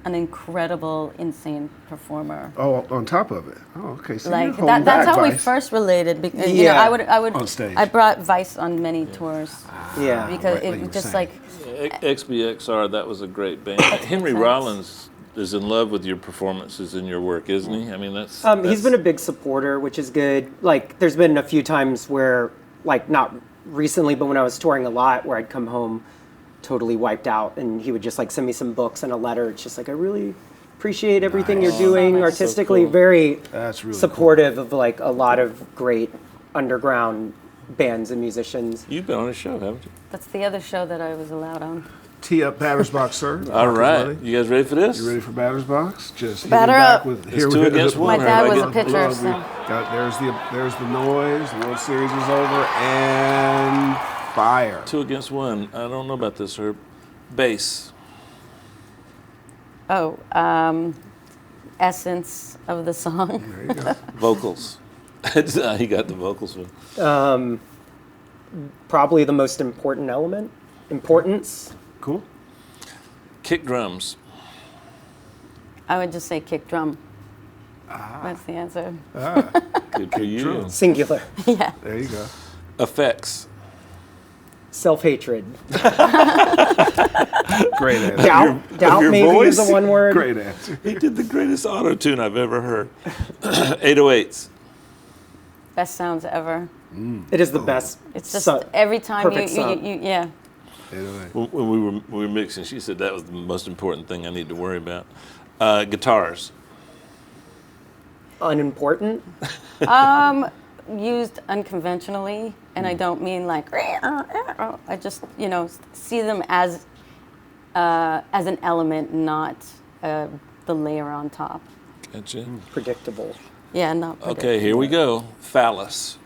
Speaker 5: an incredible, insane performer.
Speaker 2: Oh, on top of it. Oh, okay. So
Speaker 5: Like
Speaker 2: you're holding
Speaker 5: that's
Speaker 2: back,
Speaker 5: how we
Speaker 2: Vice.
Speaker 5: first related. You know,
Speaker 6: Yeah.
Speaker 5: I would
Speaker 2: On stage.
Speaker 5: I brought Vice on many tours
Speaker 6: Yeah.
Speaker 5: because
Speaker 2: right, like
Speaker 5: it
Speaker 2: you
Speaker 5: was
Speaker 2: were
Speaker 5: just
Speaker 2: saying.
Speaker 5: like
Speaker 3: XBXR, that was a great band. Henry
Speaker 5: Thanks.
Speaker 3: Rollins is in love with your performances and your work, isn't he? I mean,
Speaker 6: He's
Speaker 3: that's
Speaker 6: been a big supporter, which is good. Like, there's been a few times where, like, not recently, but when I was touring a lot, where I'd come home totally wiped out, and he would just like send me some books and a letter. It's just like, I really appreciate everything you're doing
Speaker 5: nice.
Speaker 6: artistically.
Speaker 3: So cool.
Speaker 6: Very
Speaker 2: That's really
Speaker 6: supportive of like a lot of great underground bands and musicians.
Speaker 3: You've been on a show, haven't you?
Speaker 5: that's the other show that I was allowed on.
Speaker 2: Tee up Batter's Box, sir. The
Speaker 3: All
Speaker 2: clock is
Speaker 3: right.
Speaker 2: running.
Speaker 3: You guys ready for this?
Speaker 2: You ready for Batter's Box? Just hit
Speaker 5: Batter
Speaker 2: him back
Speaker 5: up.
Speaker 2: with
Speaker 3: It's 2 against 1.
Speaker 5: My dad
Speaker 3: Everybody
Speaker 5: was a
Speaker 3: get-
Speaker 5: pitcher,
Speaker 2: Love,
Speaker 5: so
Speaker 2: there's the noise. The World Series is over, and fire.
Speaker 3: 2 against 1. I don't know about this, Herb. Bass.
Speaker 5: essence of the song.
Speaker 2: There you go.
Speaker 3: Vocals. He got the vocals one.
Speaker 6: Probably the most important element. Importance.
Speaker 2: Cool.
Speaker 3: Kick drums.
Speaker 5: I would just say kick drum. That's the answer.
Speaker 3: Good for you.
Speaker 6: Singular.
Speaker 5: Yeah.
Speaker 2: There you go.
Speaker 3: Effects.
Speaker 6: Self-hatred.
Speaker 2: Great answer.
Speaker 6: Doubt
Speaker 3: your
Speaker 6: maybe
Speaker 3: voice?
Speaker 6: is a one word.
Speaker 2: Great answer.
Speaker 3: He did the greatest auto tune I've ever heard. 808s.
Speaker 5: Best sounds ever.
Speaker 6: It is the best.
Speaker 5: It's just
Speaker 6: so-
Speaker 5: every time you,
Speaker 6: perfect song.
Speaker 5: yeah.
Speaker 2: Anyway.
Speaker 3: When we were mixing, she said that was the most important thing I need to worry about. Guitars.
Speaker 6: Unimportant.
Speaker 5: Used unconventionally, and I don't mean like, I just, see them as an element, not the layer on top.
Speaker 3: Gotcha.
Speaker 6: Predictable.
Speaker 5: Yeah, not
Speaker 3: Okay, here we go. Phallus.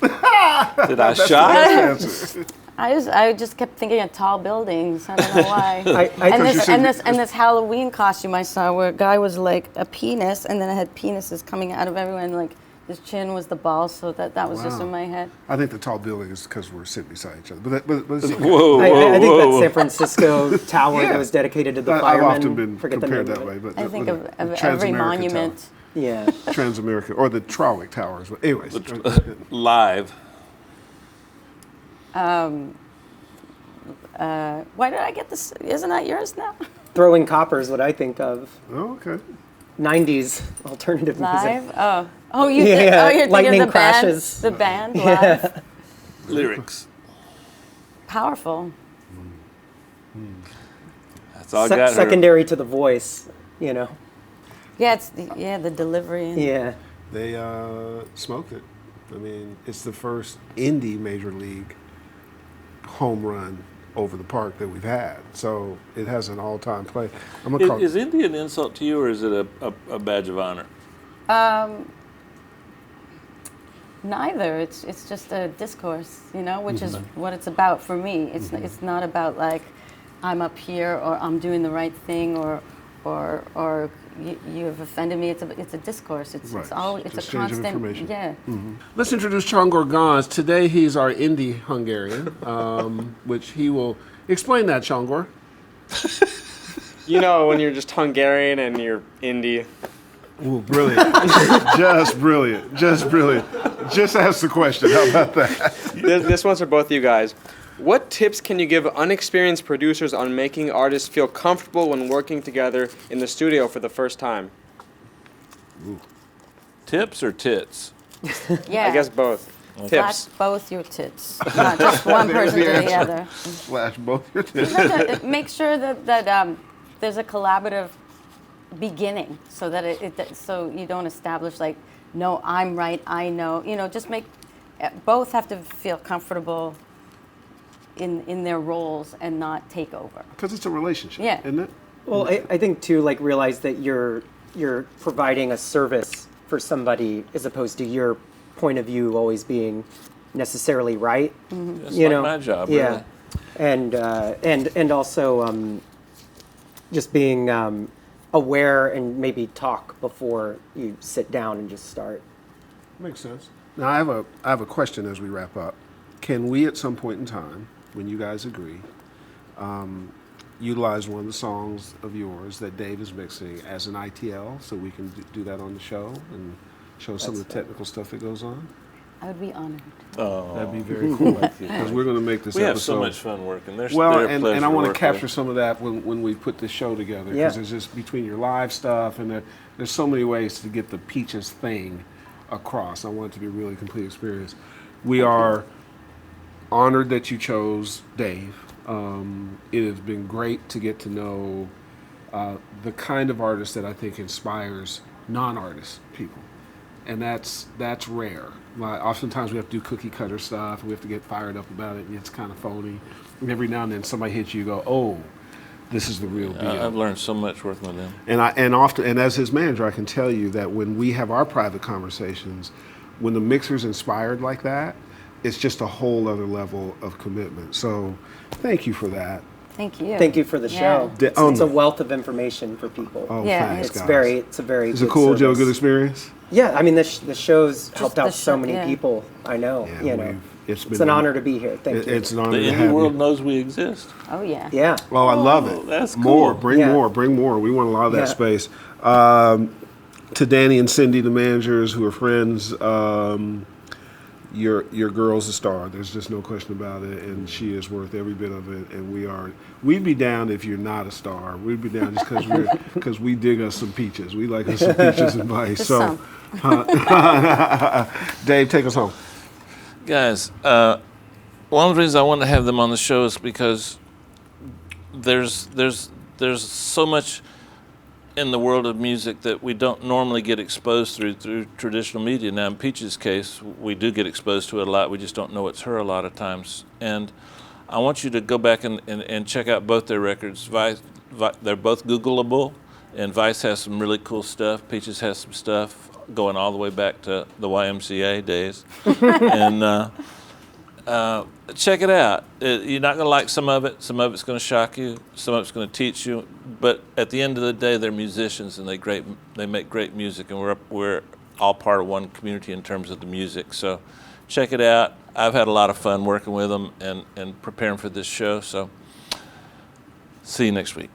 Speaker 3: Did I shock?
Speaker 2: Answer.
Speaker 5: I just kept thinking of tall buildings. I don't know why.
Speaker 6: I
Speaker 5: and this Halloween costume I saw where a guy was like a penis, and then it had penises coming out of everywhere, and like his chin was the ball, so that was just
Speaker 2: Wow.
Speaker 5: in my head.
Speaker 2: I think the tall building is because we're sitting beside each other. But it's okay.
Speaker 3: Whoa,
Speaker 6: I
Speaker 3: whoa,
Speaker 6: think that
Speaker 3: whoa.
Speaker 6: San Francisco tower
Speaker 2: Yeah.
Speaker 6: that was dedicated to the
Speaker 2: I've
Speaker 6: firemen.
Speaker 2: often been
Speaker 6: Forget the
Speaker 2: compared
Speaker 6: name
Speaker 2: that
Speaker 6: of
Speaker 2: way.
Speaker 6: it.
Speaker 2: But
Speaker 5: I think of
Speaker 2: the
Speaker 5: every
Speaker 2: Transamerica
Speaker 5: monument.
Speaker 2: Tower.
Speaker 6: Yeah.
Speaker 2: Transamerica, or the Trawick Towers. But anyways.
Speaker 3: Live.
Speaker 5: Why did I get this? Isn't that yours now?
Speaker 6: Throwing Copper is what I think of.
Speaker 2: Oh, okay.
Speaker 6: 90s alternative music.
Speaker 5: Live? Oh,
Speaker 6: Yeah,
Speaker 5: you're thinking
Speaker 6: lightning
Speaker 5: of the
Speaker 6: crashes.
Speaker 5: band. The band live.
Speaker 3: Lyrics.
Speaker 5: Powerful.
Speaker 7: That's all got her.
Speaker 6: Secondary to the voice, you know.
Speaker 5: Yeah, it's the delivery. And
Speaker 6: Yeah.
Speaker 2: They smoked it. I mean, it's the first indie major league home run over the park that we've had. So it has an all-time play. I'm gonna call
Speaker 3: Is Indy an insult to you, or is it a badge of honor?
Speaker 5: Neither. It's just a discourse, which is what it's about for me. It's not about like I'm up here or I'm doing the right thing or you have offended me. It's a discourse. It's
Speaker 2: Right.
Speaker 5: always
Speaker 2: It's
Speaker 5: it's a
Speaker 2: exchange of
Speaker 5: constant.
Speaker 2: information.
Speaker 5: Yeah.
Speaker 2: Let's introduce Csongor Gans. Today he's our indie Hungarian, which he will explain that, Csongor.
Speaker 7: When you're just Hungarian and you're indie.
Speaker 2: Ooh, brilliant. Just brilliant. Just brilliant. Just ask the question. How about that?
Speaker 7: This one's for both of you guys. What tips can you give unexperienced producers on making artists feel comfortable when working together in the studio for the first time?
Speaker 3: Tips or tits?
Speaker 5: Yeah.
Speaker 7: I guess both.
Speaker 5: Slash
Speaker 7: Tips.
Speaker 5: both your tips, not just one person to the other.
Speaker 2: Flash both your tits.
Speaker 5: Make sure that there's a collaborative beginning, so that so you don't establish like, no, I'm right, I know. Just make both have to feel comfortable in their roles and not take over.
Speaker 2: Because it's a relationship,
Speaker 5: Yeah.
Speaker 2: isn't it?
Speaker 6: Well, I think too, like realize that you're providing a service for somebody as opposed to your point of view always being necessarily right.
Speaker 3: That's like my job,
Speaker 6: Yeah,
Speaker 3: really.
Speaker 6: and also just being aware and maybe talk before you sit down and just start.
Speaker 2: Makes sense. Now I have a question as we wrap up. Can we at some point in time, when you guys agree, utilize one of the songs of yours that Dave is mixing as an ITL, so we can do that on the show and show some of the technical stuff that goes on?
Speaker 5: I would be honored.
Speaker 3: Oh,
Speaker 2: That'd be very cool, because we're going to make this
Speaker 3: we have
Speaker 2: episode.
Speaker 3: so much fun working. They're
Speaker 2: Well,
Speaker 3: a
Speaker 2: and
Speaker 3: pleasure
Speaker 2: I want to
Speaker 3: work
Speaker 2: capture
Speaker 3: with.
Speaker 2: some of that when we put this show together,
Speaker 6: Yeah.
Speaker 2: because it's just between your live stuff and there's so many ways to get the Peaches thing across. I want it to be a really complete experience. We are honored that you chose Dave. It has been great to get to know the kind of artist that I think inspires non-artist people, and that's rare. Like, oftentimes we have to do cookie cutter stuff, and we have to get fired up about it, and it's kind of phony. And every now and then somebody hits you, you go, "Oh, this is the real deal."
Speaker 3: I've learned so much working with them.
Speaker 2: And often, and as his manager, I can tell you that when we have our private conversations, when the mixer's inspired like that, it's just a whole other level of commitment. So, thank you for that.
Speaker 5: Thank you.
Speaker 6: Thank you for the show.
Speaker 2: Yeah.
Speaker 6: It's a wealth of information for people.
Speaker 2: Oh,
Speaker 5: Yeah.
Speaker 2: thanks,
Speaker 6: It's
Speaker 2: guys.
Speaker 6: a very
Speaker 2: Is
Speaker 6: good
Speaker 2: it cool, Joe?
Speaker 6: service.
Speaker 2: Good experience.
Speaker 6: Yeah, I mean the show's helped
Speaker 5: the
Speaker 6: out so
Speaker 5: show,
Speaker 6: many
Speaker 5: yeah.
Speaker 6: people. I know.
Speaker 2: Yeah,
Speaker 6: It's
Speaker 2: been
Speaker 6: an honor to be here. Thank you.
Speaker 2: It's an honor
Speaker 3: The
Speaker 2: to
Speaker 3: indie
Speaker 2: have
Speaker 3: world
Speaker 2: you.
Speaker 3: knows we exist.
Speaker 5: Oh yeah.
Speaker 6: Yeah.
Speaker 2: Well, I love it.
Speaker 3: That's
Speaker 2: More,
Speaker 3: cool.
Speaker 2: bring
Speaker 6: Yeah.
Speaker 2: more, bring more. We want a lot of that
Speaker 6: Yeah.
Speaker 2: space. To Danny and Cindy, the managers who are friends, your girl's a star. There's just no question about it, and she is worth every bit of it. And we'd be down if you're not a star. We'd be down just because we dig us some peaches. We like us some peaches and vice.
Speaker 5: Just
Speaker 2: So, Dave, take us home.
Speaker 3: Guys, one of the reasons I wanted to have them on the show is because there's so much in the world of music that we don't normally get exposed through traditional media. Now, in Peach's case, we do get exposed to it a lot. We just don't know it's her a lot of times. And I want you to go back and check out both their records. Vice, they're both Googleable, and Vice has some really cool stuff. Peaches has some stuff going all the way back to the YMCA days. And check it out. You're not going to like some of it. Some of it's going to shock you. Some of it's going to teach you. But at the end of the day, they're musicians, and they make great music, and we're all part of one community in terms of the music. So check it out. I've had a lot of fun working with them and preparing for this show. So see you next week.